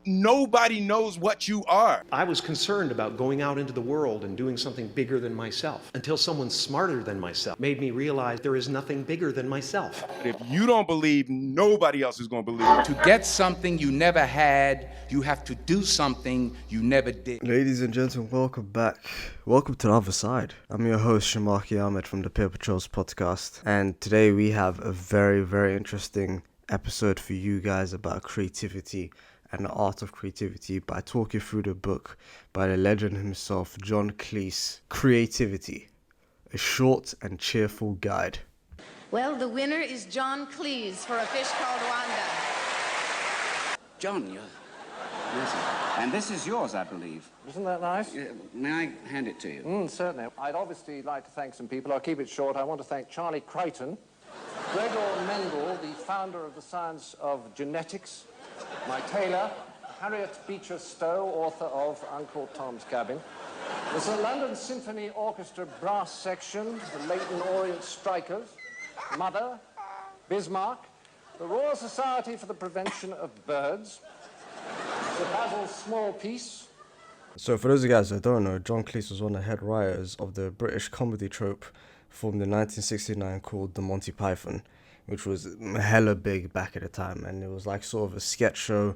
nobody knows what you are. I was concerned about going out into the world and doing something bigger than myself until someone smarter than myself made me realize there is nothing bigger than myself. If you don't believe, nobody else is going to believe. To get something you never had, you have to do something you never did. Ladies and gentlemen, welcome back. Welcome to the other side. I'm your host, Sharmarke from the Papertrails Podcast. And today we have a very, very interesting episode for you guys about creativity and the art of creativity by talking through the book by the legend himself, John Cleese, Creativity, a short and cheerful guide. Well, the winner is John Cleese for A Fish Called Wanda. John, yes, and this is yours, I believe. Isn't that nice? May I hand it to you? Certainly. I'd obviously like to thank some people. I'll keep it short. I want to thank Charlie Crichton, Gregor Mendel, the founder of the science of genetics, my tailor, Harriet Beecher Stowe, author of Uncle Tom's Cabin, the St. London Symphony Orchestra Brass Section, the Leyton Orient Strikers, Mother, Bismarck, the Royal Society for the Prevention of Birds, Sir Basil Smallpiece. So for those of you guys that don't know, John Cleese was one of the head writers of the British comedy troupe formed in 1969 called The Monty Python, which was hella big back at the time, and it was like sort of a sketch show,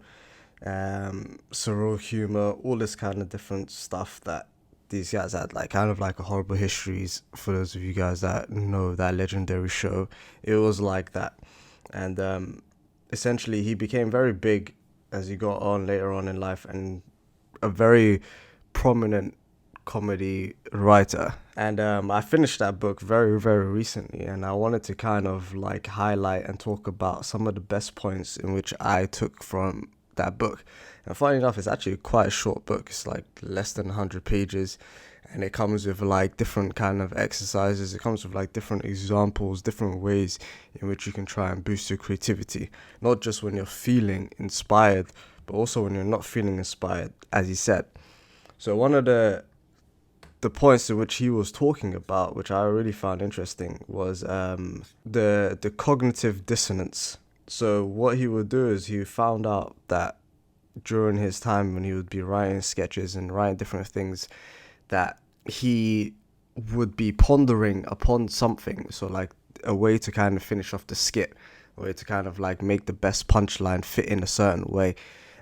surreal humor, all this kind of different stuff that these guys had, like kind of like a Horrible Histories. For those of you guys that know that legendary show, it was like that. And essentially he became very big as he got on later on in life, and a very prominent comedy writer. And I finished that book very, very recently, and I wanted to kind of like highlight and talk about some of the best points in which I took from that book. And funny enough, it's actually quite a short book. It's like less than 100 pages, and it comes with like different kind of exercises. It comes with like different examples, different ways in which you can try and boost your creativity, not just when you're feeling inspired, but also when you're not feeling inspired, as he said. So one of the points in which he was talking about, which I really found interesting, was the cognitive dissonance. So what he would do is he found out that during his time when he would be writing sketches and writing different things, that he would be pondering upon something. So like a way to kind of finish off the skit, a way to kind of like make the best punchline fit in a certain way.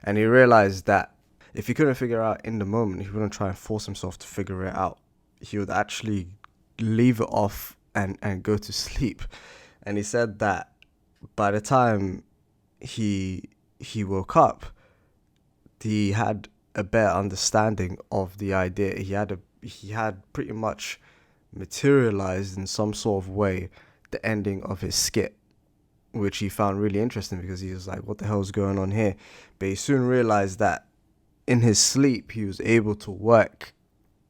And he realized that if he couldn't figure out in the moment, he wouldn't try and force himself to figure it out. He would actually leave it off and go to sleep. And he said that by the time he woke up, he had a better understanding of the idea. He had pretty much materialized in some sort of way the ending of his skit, which he found really interesting because he was like, what the hell is going on here? But he soon realized that in his sleep, he was able to work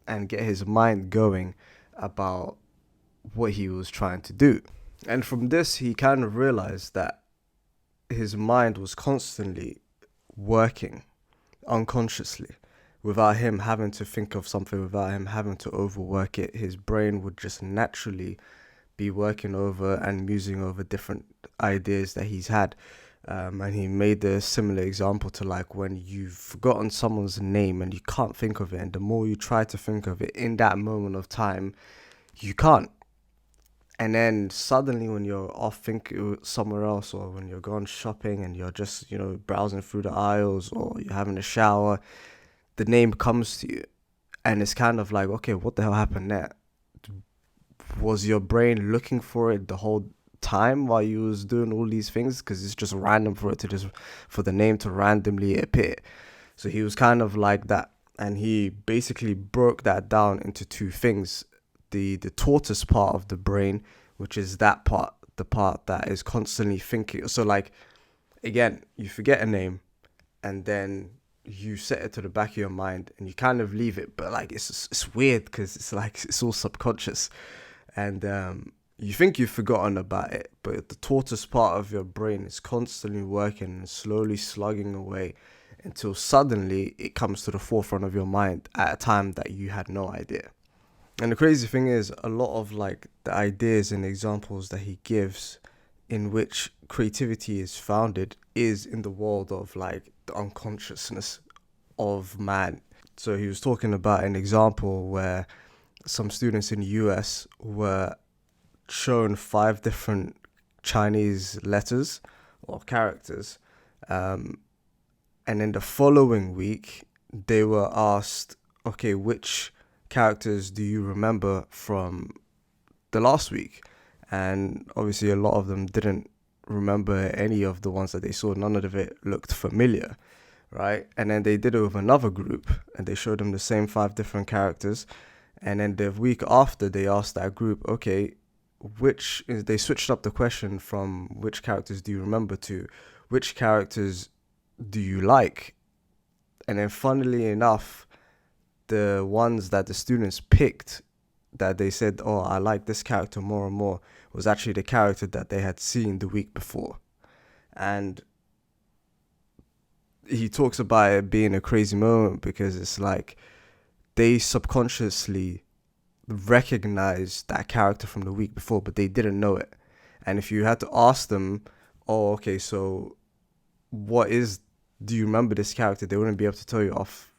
and get his mind going about what he was trying to do. And from this, he kind of realized that his mind was constantly working unconsciously without him having to think of something, without him having to overwork it. His brain would just naturally be working over and musing over different ideas that he's had. And he made a similar example to like when you've forgotten someone's name and you can't think of it, and the more you try to think of it in that moment of time, you can't. And then suddenly when you're off thinking somewhere else, or when you're gone shopping and you're just, browsing through the aisles, or you're having a shower, the name comes to you. And it's kind of like, okay, what the hell happened there? Was your brain looking for it the whole time while you was doing all these things? Because it's just random for the name to randomly appear. So he was kind of like that. And he basically broke that down into two things. The tortoise part of the brain, which is that part, the part that is constantly thinking. So like, again, you forget a name and then you set it to the back of your mind and you kind of leave it, but like it's weird because it's like it's all subconscious, and you think you've forgotten about it, but the tortoise part of your brain is constantly working and slowly slugging away until suddenly it comes to the forefront of your mind at a time that you had no idea. And the crazy thing is, a lot of like the ideas and examples that he gives in which creativity is founded is in the world of like the unconsciousness of man. So he was talking about an example where some students in the US were shown 5 different Chinese letters or characters, and in the following week they were asked, okay, which characters do you remember from the last week? And obviously a lot of them didn't remember any of the ones that they saw. None of it looked familiar, right? And then they did it with another group and they showed them the same 5 different characters, and then the week after they asked that group, okay, they switched up the question from which characters do you remember to which characters do you like. And then funnily enough, the ones that the students picked that they said, oh, I like this character more and more, was actually the character that they had seen the week before. And he talks about it being a crazy moment because it's like they subconsciously recognized that character from the week before, but they didn't know it. And if you had to ask them, oh, okay, so do you remember this character? They wouldn't be able to tell you off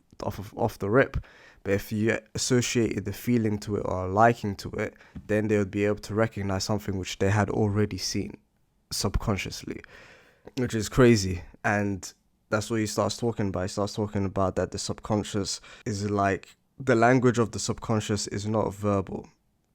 the rip. But if you associated the feeling to it or liking to it, then they would be able to recognize something which they had already seen subconsciously, which is crazy. And that's what he starts talking about. He starts talking about that the subconscious is like, the language of the subconscious is not verbal.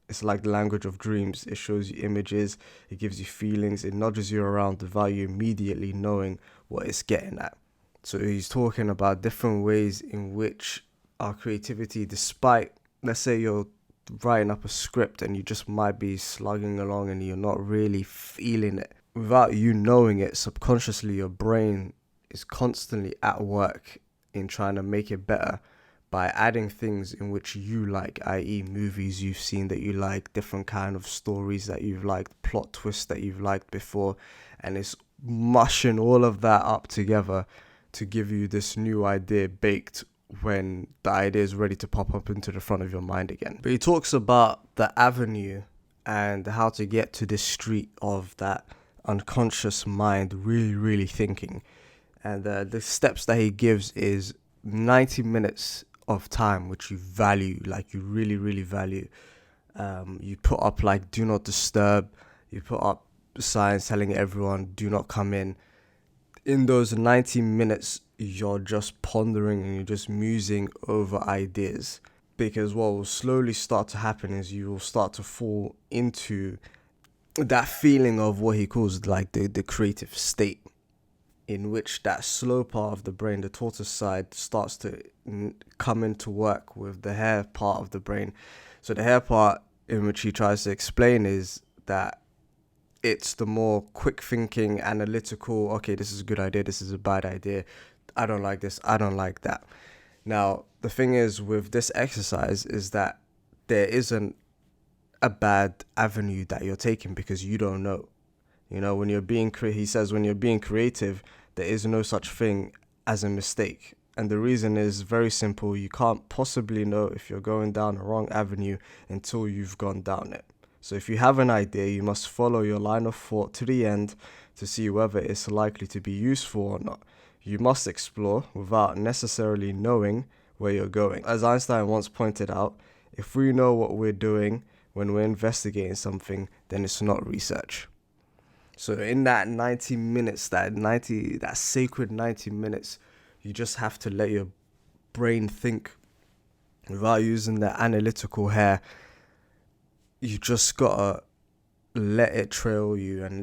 It's like the language of dreams. It shows you images, it gives you feelings, it nudges you around without you immediately knowing what it's getting at. So he's talking about different ways in which our creativity, despite, let's say you're writing up a script and you just might be slugging along and you're not really feeling it, without you knowing it, subconsciously your brain is constantly at work in trying to make it better by adding things in which you like, i.e. movies you've seen that you like, different kind of stories that you've liked, plot twists that you've liked before, and it's mushing all of that up together to give you this new idea baked when the idea is ready to pop up into the front of your mind again. But he talks about the avenue and how to get to this street of that unconscious mind really, really thinking. And the steps that he gives is 90 minutes of time, which you value, like you really, really value. You put up like do not disturb. You put up signs telling everyone do not come in. In those 90 minutes, you're just pondering and you're just musing over ideas, because what will slowly start to happen is you will start to fall into that feeling of what he calls like the creative state, in which that slow part of the brain, the tortoise side, starts to come into work with the hare part of the brain. So the hare part, in which he tries to explain, is that it's the more quick thinking, analytical, okay, this is a good idea, this is a bad idea, I don't like this, I don't like that. Now, the thing is with this exercise is that there isn't a bad avenue that you're taking because you don't know. You know, when you're being he says when you're being creative, there is no such thing as a mistake. And the reason is very simple. You can't possibly know if you're going down a wrong avenue until you've gone down it. So if you have an idea, you must follow your line of thought to the end to see whether it's likely to be useful or not. You must explore without necessarily knowing where you're going. As Einstein once pointed out, if we know what we're doing when we're investigating something, then it's not research. So in that 90 minutes, that sacred 90 minutes, you just have to let your brain think without using the analytical hair. You just gotta let it trail you and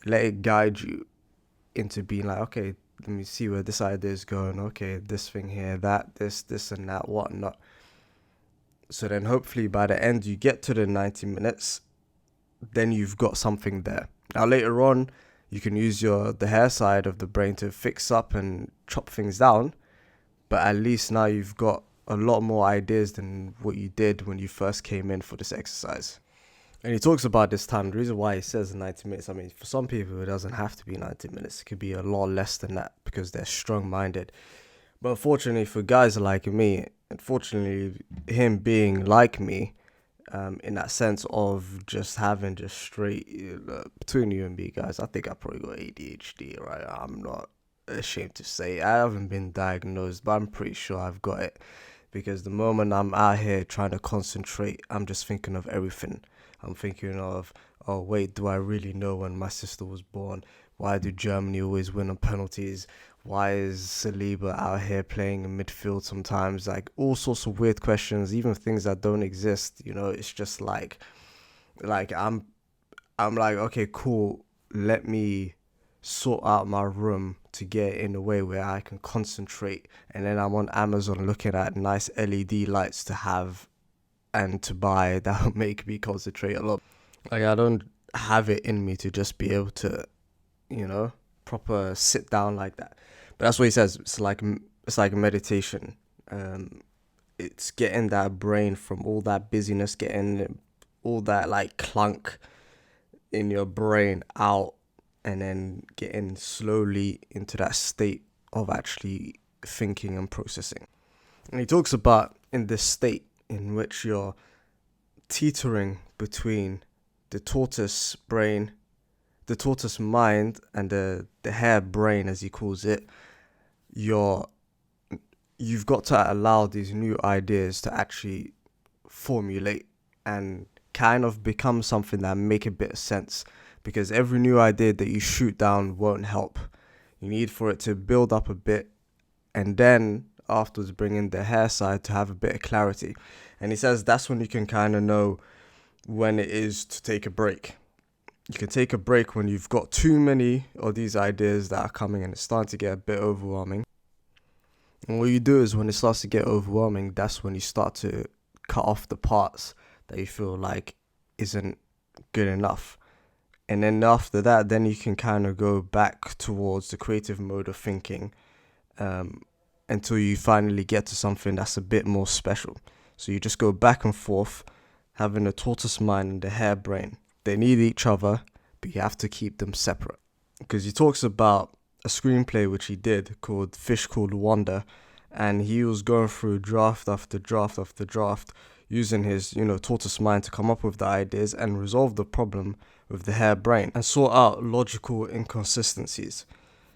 let it guide you into being like, okay, let me see where this idea is going. Okay, this thing here, that, this and that, whatnot. So then hopefully by the end you get to the 90 minutes, then you've got something there. Now later on, you can use the hair side of the brain to fix up and chop things down, but at least now you've got a lot more ideas than what you did when you first came in for this exercise. And he talks about this time. The reason why he says 90 minutes, I mean, for some people it doesn't have to be 90 minutes. It could be a lot less than that because they're strong-minded. But unfortunately for guys like me, unfortunately him being like me, in that sense of just having just straight, between you and me, guys, I think I probably got ADHD, right? I'm not ashamed to say I haven't been diagnosed, but I'm pretty sure I've got it, because the moment I'm out here trying to concentrate, I'm just thinking of everything. I'm thinking of, oh wait, do I really know when my sister was born? Why do Germany always win on penalties? Why is Saliba out here playing in midfield sometimes? Like, all sorts of weird questions, even things that don't exist. It's just like I'm like, okay, cool. Let me sort out my room to get in a way where I can concentrate. And then I'm on Amazon looking at nice LED lights to have and to buy that will make me concentrate a lot. Like, I don't have it in me to just be able to, proper sit down like that. But that's what he says. It's like meditation. It's getting that brain from all that busyness, getting all that like clunk in your brain out, and then getting slowly into that state of actually thinking and processing. And he talks about in this state in which you're teetering between the tortoise brain, the tortoise mind, and the hare brain, as he calls it. You've got to allow these new ideas to actually formulate and kind of become something that make a bit of sense, because every new idea that you shoot down won't help. You need for it to build up a bit, and then afterwards bring in the hare side to have a bit of clarity. And he says that's when you can kind of know when it is to take a break. You can take a break when you've got too many of these ideas that are coming and it's starting to get a bit overwhelming. And what you do is when it starts to get overwhelming, that's when you start to cut off the parts that you feel like isn't good enough. And then after that, then you can kind of go back towards the creative mode of thinking until you finally get to something that's a bit more special. So you just go back and forth, having a tortoise mind and a hare brain. They need each other, but you have to keep them separate. Because he talks about a screenplay which he did called Fish Called Wanda, and he was going through draft after draft after draft, using his, tortoise mind to come up with the ideas and resolve the problem with the hare brain and sort out logical inconsistencies.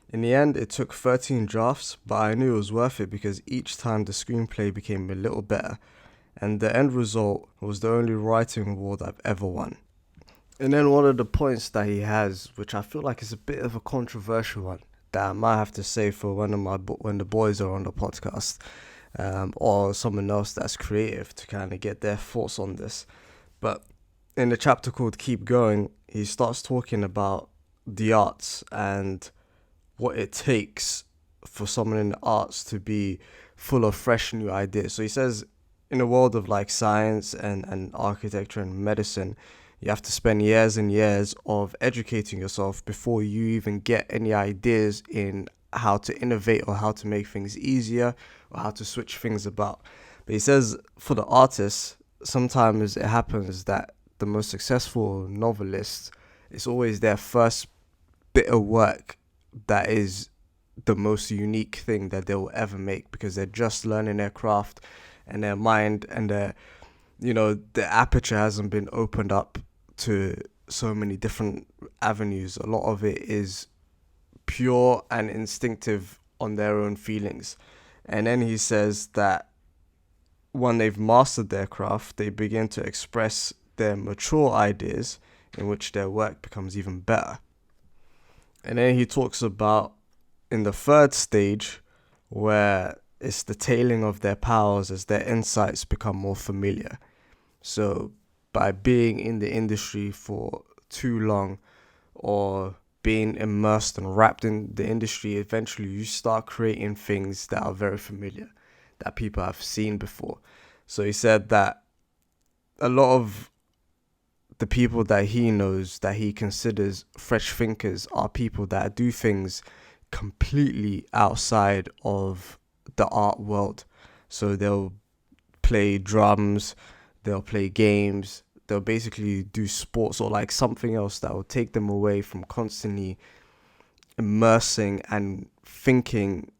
In the end, it took 13 drafts, but I knew it was worth it because each time the screenplay became a little better, and the end result was the only writing award I've ever won. And then one of the points that he has, which I feel like is a bit of a controversial one, that I might have to say for when the boys are on the podcast, or someone else that's creative to kind of get their thoughts on this. But in the chapter called Keep Going, he starts talking about the arts and what it takes for someone in the arts to be full of fresh new ideas. So he says in the world of like science and architecture and medicine, you have to spend years and years of educating yourself before you even get any ideas in how to innovate or how to make things easier or how to switch things about. But he says for the artists, sometimes it happens that the most successful novelists, it's always their first bit of work that is the most unique thing that they will ever make, because they're just learning their craft and their mind, and the aperture hasn't been opened up to so many different avenues. A lot of it is pure and instinctive on their own feelings. And then he says that when they've mastered their craft, they begin to express their mature ideas, in which their work becomes even better. And then he talks about in the third stage, where it's the tailing of their powers as their insights become more familiar. So by being in the industry for too long, or being immersed and wrapped in the industry, eventually you start creating things that are very familiar, that people have seen before. So he said that a lot of the people that he knows, that he considers fresh thinkers, are people that do things completely outside of the art world. So they'll play drums, they'll play games, they'll basically do sports or like something else that will take them away from constantly immersing and thinking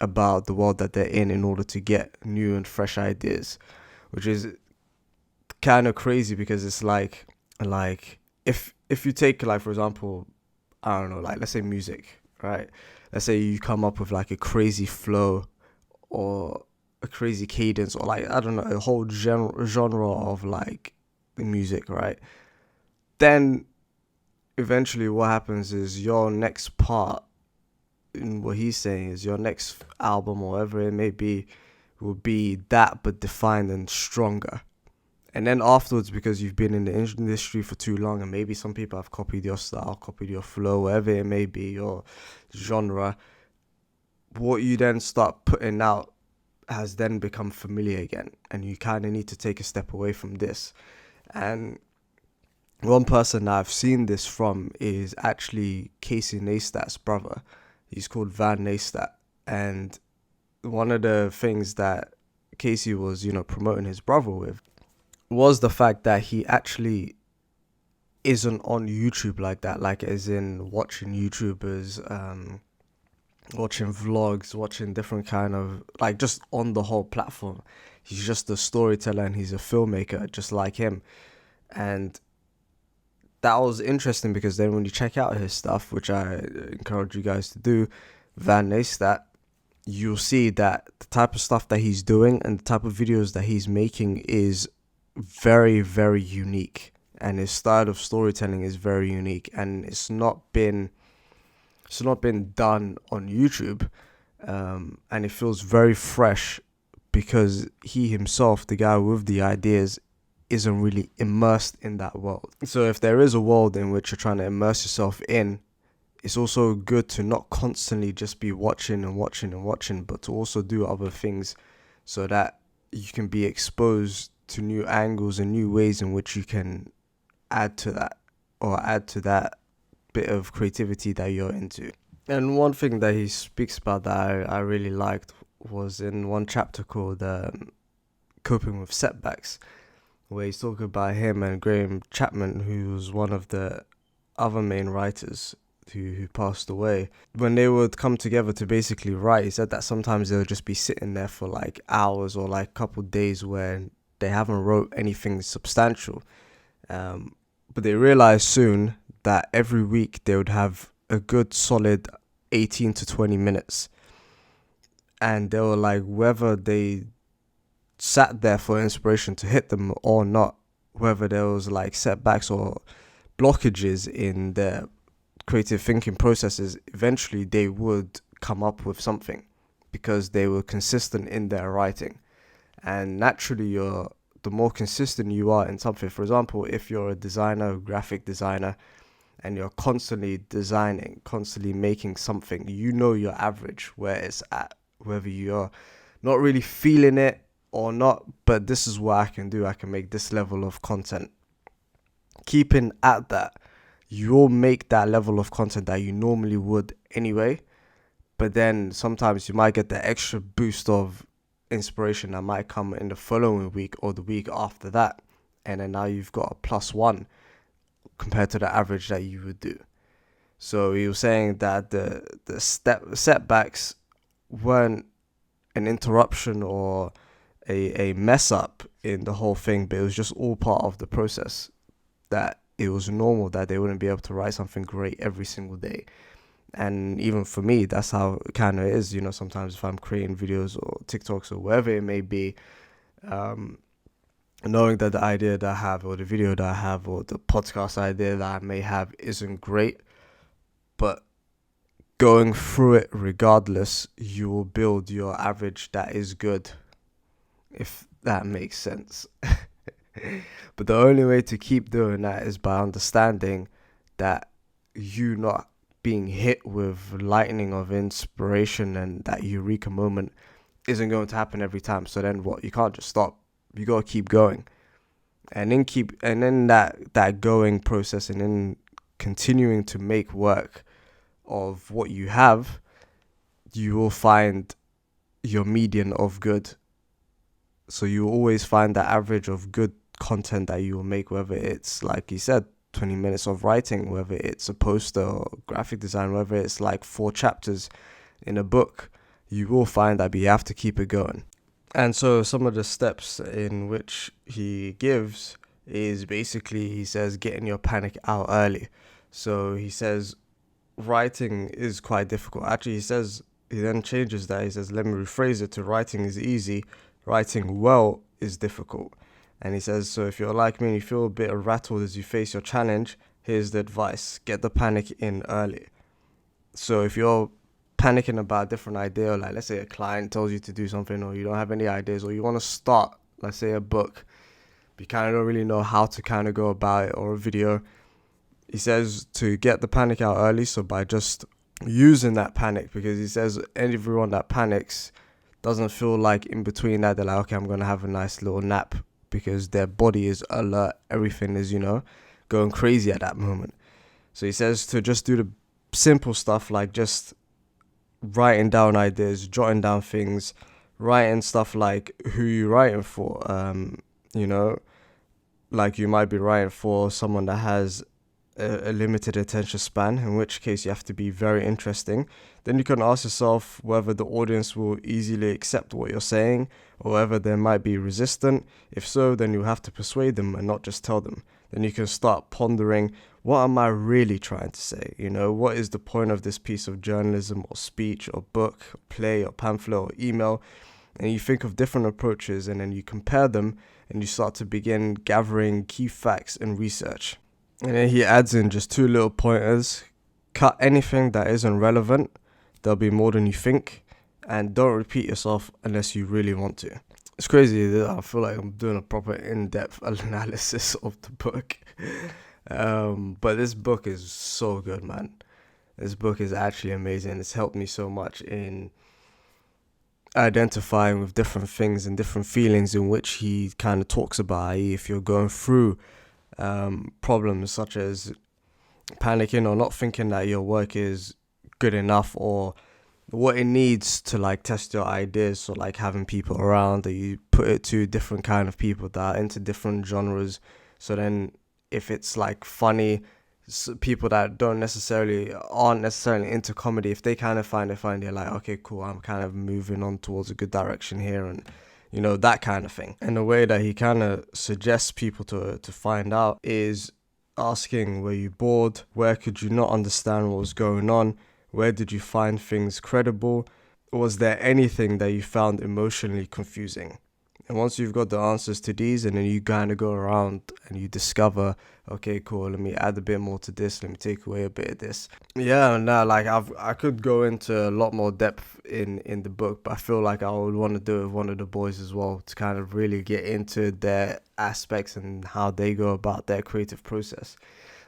about the world that they're in order to get new and fresh ideas, which is kind of crazy because it's like if you take, like, for example, I don't know, like, let's say music, right? Let's say you come up with like a crazy flow or a crazy cadence, or like, I don't know, a whole genre of like music, right? Then eventually what happens is your next part in what he's saying is your next album or whatever it may be will be that but defined and stronger. And then afterwards, because you've been in the industry for too long, and maybe some people have copied your style, copied your flow, whatever it may be, your genre, what you then start putting out has then become familiar again. And you kind of need to take a step away from this. And one person that I've seen this from is actually Casey Neistat's brother. He's called Van Neistat. And one of the things that Casey was, promoting his brother with was the fact that he actually isn't on YouTube like that, like as in watching YouTubers, watching vlogs, watching different kind of, like, just on the whole platform. He's just a storyteller and he's a filmmaker just like him. And that was interesting because then when you check out his stuff, which I encourage you guys to do, Van Neistat, you'll see that the type of stuff that he's doing and the type of videos that he's making is very, very unique, and his style of storytelling is very unique, and it's not been done on YouTube, and it feels very fresh because he himself, the guy with the ideas, isn't really immersed in that world. So if there is a world in which you're trying to immerse yourself in, it's also good to not constantly just be watching and watching and watching, but to also do other things so that you can be exposed to new angles and new ways in which you can add to that bit of creativity that you're into. And one thing that he speaks about that I really liked was in one chapter called Coping with Setbacks, where he's talking about him and Graham Chapman, who was one of the other main writers who passed away. When they would come together to basically write, he said that sometimes they'll just be sitting there for like hours or like a couple of days where they haven't wrote anything substantial. But they realized soon that every week they would have a good solid 18 to 20 minutes. And they were like, whether they sat there for inspiration to hit them or not, whether there was like setbacks or blockages in their creative thinking processes, eventually they would come up with something because they were consistent in their writing. And naturally, the more consistent you are in something, for example, if you're a designer, a graphic designer, and you're constantly designing, constantly making something, you know your average, where it's at, whether you're not really feeling it or not, but this is what I can do. I can make this level of content. Keeping at that, you'll make that level of content that you normally would anyway, but then sometimes you might get the extra boost of inspiration that might come in the following week or the week after that, and then now you've got a +1 compared to the average that you would do. So he was saying that the setbacks weren't an interruption or a mess up in the whole thing, but it was just all part of the process, that it was normal that they wouldn't be able to write something great every single day. And even for me, that's how it kind of is, sometimes if I'm creating videos or TikToks or whatever it may be, knowing that the idea that I have or the video that I have or the podcast idea that I may have isn't great, but going through it regardless, you will build your average that is good, if that makes sense. But the only way to keep doing that is by understanding that you not being hit with lightning of inspiration and that eureka moment isn't going to happen every time. So then what? You can't just stop. You got to keep going. And then that going process, and then continuing to make work of what you have, you will find your median of good. So you will always find that average of good content that you will make, whether it's, like you said, 20 minutes of writing, whether it's a poster or graphic design, whether it's like 4 chapters in a book, you will find that, but you have to keep it going. And so some of the steps in which he gives is basically, he says, getting your panic out early. So he says writing is quite difficult. Actually, he then changes that. He says, let me rephrase it to writing is easy, writing well is difficult. And he says, so if you're like me and you feel a bit rattled as you face your challenge, here's the advice: get the panic in early. So if you're panicking about a different idea, like let's say a client tells you to do something, or you don't have any ideas, or you want to start, let's say, a book, but you kind of don't really know how to kind of go about it, or a video, he says to get the panic out early. So by just using that panic, because he says everyone that panics doesn't feel like in between that they're like, okay, I'm going to have a nice little nap, because their body is alert. Everything is, going crazy at that moment. So he says to just do the simple stuff, like just writing down ideas, jotting down things, writing stuff like who you're writing for. Like you might be writing for someone that has a limited attention span, in which case you have to be very interesting. Then you can ask yourself whether the audience will easily accept what you're saying, or whether they might be resistant. If so, then you have to persuade them and not just tell them. Then you can start pondering, what am I really trying to say? What is the point of this piece of journalism or speech or book or play or pamphlet or email? And you think of different approaches, and then you compare them, and you start to begin gathering key facts and research. And then he adds in just 2 little pointers: cut anything that isn't relevant, there'll be more than you think, and don't repeat yourself unless you really want to. It's crazy that I feel like I'm doing a proper in-depth analysis of the book. But this book is so good, man. This book is actually amazing. It's helped me so much in identifying with different things and different feelings in which he kind of talks about, i.e. if you're going through problems such as panicking or not thinking that your work is good enough, or what it needs to like test your ideas. So like having people around that you put it to different kind of people that are into different genres. So then if it's like funny, people that aren't necessarily into comedy, if they kind of find it funny, they're like, okay, cool, I'm kind of moving on towards a good direction here, and that kind of thing. And the way that he kind of suggests people to find out is asking, were you bored? Where could you not understand what was going on? Where did you find things credible? Was there anything that you found emotionally confusing? And once you've got the answers to these, and then you kind of go around and you discover, okay, cool, let me add a bit more to this, let me take away a bit of this. Yeah, no, like I could go into a lot more depth in the book, but I feel like I would want to do it with one of the boys as well, to kind of really get into their aspects and how they go about their creative process.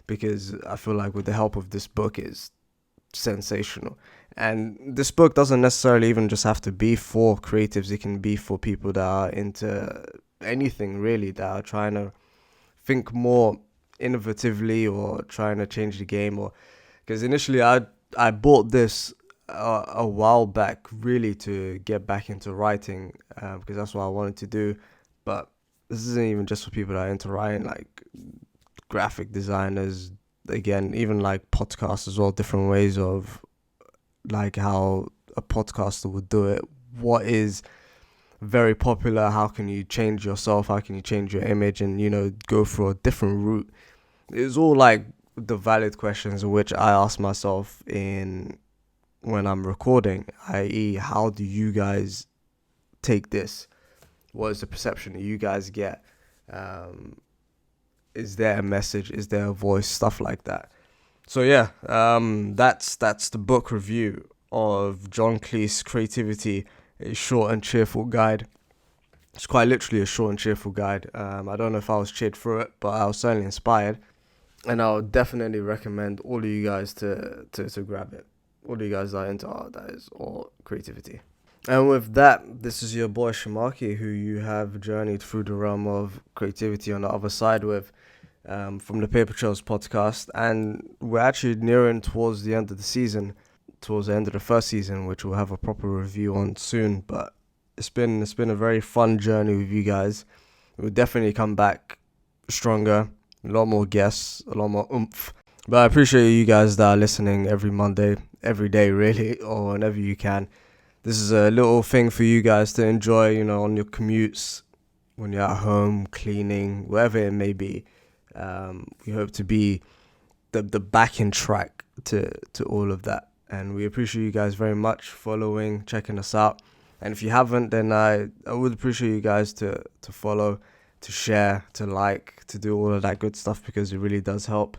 Because I feel like with the help of this book is sensational. And this book doesn't necessarily even just have to be for creatives. It can be for people that are into anything really, that are trying to think more innovatively or trying to change the game. Or because initially I bought this a while back really to get back into writing, because that's what I wanted to do. But this isn't even just for people that are into writing, like graphic designers, again, even like podcasts as well, different ways of like how a podcaster would do it. What is very popular? How can you change yourself? How can you change your image and, go through a different route? It's all like the valid questions in which I ask myself when I'm recording, i.e. how do you guys take this? What is the perception that you guys get? Is there a message? Is there a voice? Stuff like that. So yeah, that's the book review of John Cleese Creativity, a short and cheerful guide. It's quite literally a short and cheerful guide. I don't know if I was cheered through it, but I was certainly inspired. And I would definitely recommend all of you guys to grab it. All of you guys that are into art, that is, or creativity. And with that, this is your boy Sharmarke, who you have journeyed through the realm of creativity on the other side with, from the Papertrails Podcast. And we're actually nearing towards the end of the season, towards the end of the first season, which we'll have a proper review on soon. But it's been a very fun journey with you guys. We'll definitely come back stronger, a lot more guests, a lot more oomph. But I appreciate you guys that are listening every Monday, every day really, or whenever you can. This is a little thing for you guys to enjoy, you know, on your commutes, when you're at home, cleaning, wherever it may be. We hope to be the backing track to all of that. And we appreciate you guys very much following, checking us out. And if you haven't, then I would appreciate you guys to follow, to share, to like, to do all of that good stuff, because it really does help.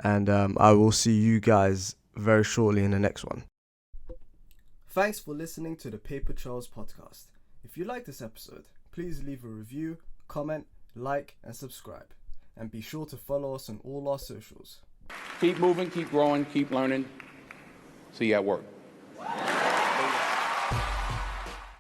And I will see you guys very shortly in the next one. Thanks for listening to the Papertrails Podcast. If you like this episode, please leave a review, comment, like, and subscribe. And be sure to follow us on all our socials. Keep moving, keep growing, keep learning. See you at work.